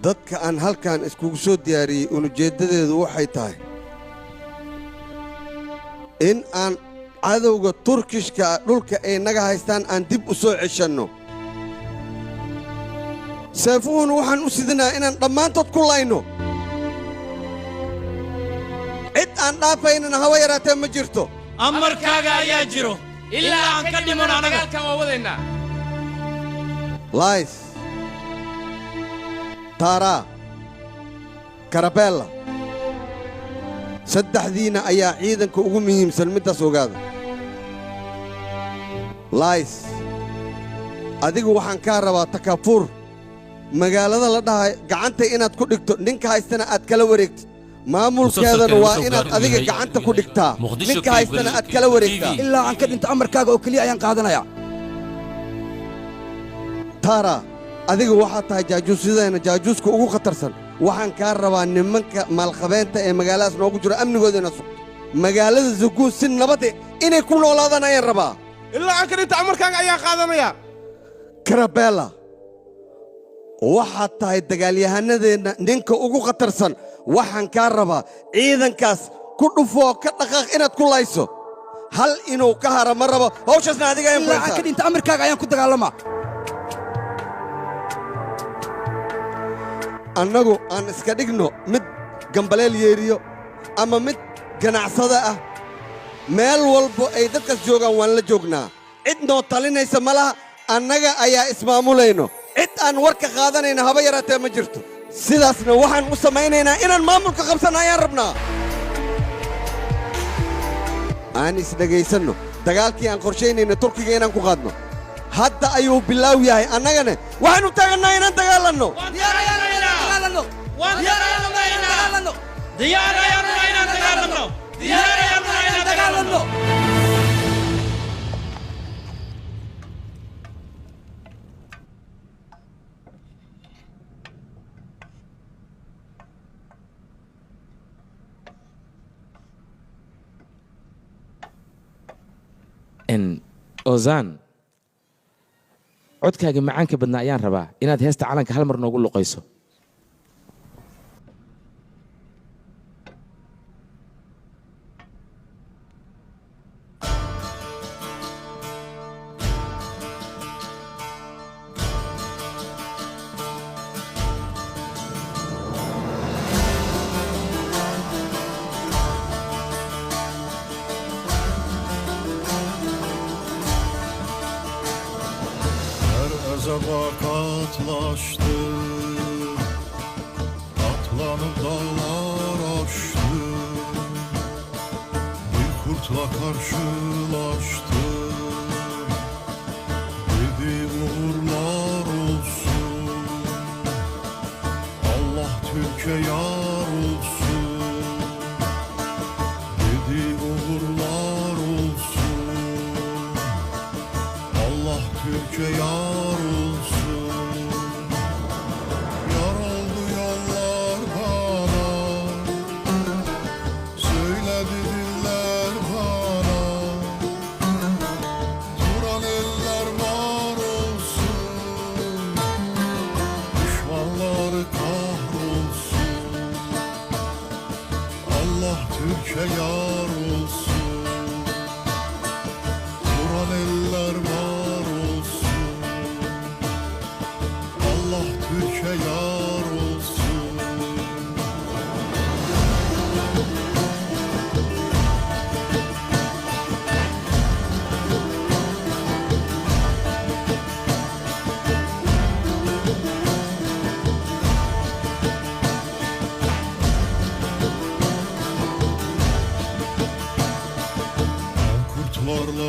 dadka aan halkan iskugu soo diyaariyey unujeeddadeedu waxay tahay in aan cadowga turkishka dhulka ay naga haystaan aan dib u soo ceshanno seefuhuna waxaan u sidinaa inaan dhammaantood ku layno cid aan dhaafaynana hawa yaraatee ma jirto amarkaaga ayaa jiro ilaa aan ka dhimano dagaalkan waa wadaynaa lays taaraa karabella saddexdiina ayaa ciidanka ugu muhiimsan middaas ogaada lays adigu waxaan kaa rabaa takaafuur magaalada la dhahay gacanta inaad ku dhigto ninka haystana aad kala wareegtid maamulkeedana waa inaad adiga gacanta ku dhigtaa ninka haystana aad kala wareegtaa ilaa aan ka dhinto amarkaaga oo keliya ayaan qaadanayaa taara adiga waxaad tahay jaajuusyadeenna jaajuuska ugu khatarsan waxaan kaa rabaa nimanka maalqabeenta ee magaaladaas noogu jiro amnigooda inaad sugto magaalada zaguun si nabade inay ku noolaadaan ayaan rabaa ilaa aan ka dhinto amarkaaga ayaan qaadanayaa karabella waxaad tahay dagaalyahanadeenna ninka ugu khatarsan waxaan kaa rabaa ciidankaas ku dhufoo ka dhaqaaq inaad ku layso hal inuu ka hara ma rabo hawshaasna adiga ayaan ku ilaa aan ka dhinto amarkaaga ayaan ku dagaalamaa annagu aan iska dhigno mid gambaleel yeeriyo ama mid ganacsada ah meel walbo ay dadkaas joogaan waan la joognaa cid noo talinaysa ma laha annaga ayaa ismaamulayno cid aan warka qaadanayna haba yaraatee ma jirto sidaasna waxaan u samaynaynaa inaan maamulka qabsanno ayaan rabnaa aan isdhegaysanno dagaalkii aan qorshaynayna turkiga inaan ku qaadno hadda ayuu bilaaw yahay annagana waxaanu taagannaa inaan dagaalanno ozan codkaaga macaanka badnaa ayaan rabaa inaad heesta calanka hal mar noogu luqayso Katlaştı, atlanıp dağlar aştı, bir kurtla karşılaştı, dedi uğurlar olsun, Allah Türkiye yar olsun, dedi uğurlar olsun, Allah Türkiye yar olsun. Türkiye yar olsun, duran eller var olsun, Allah Türkiye yar olsun. Kurtlarla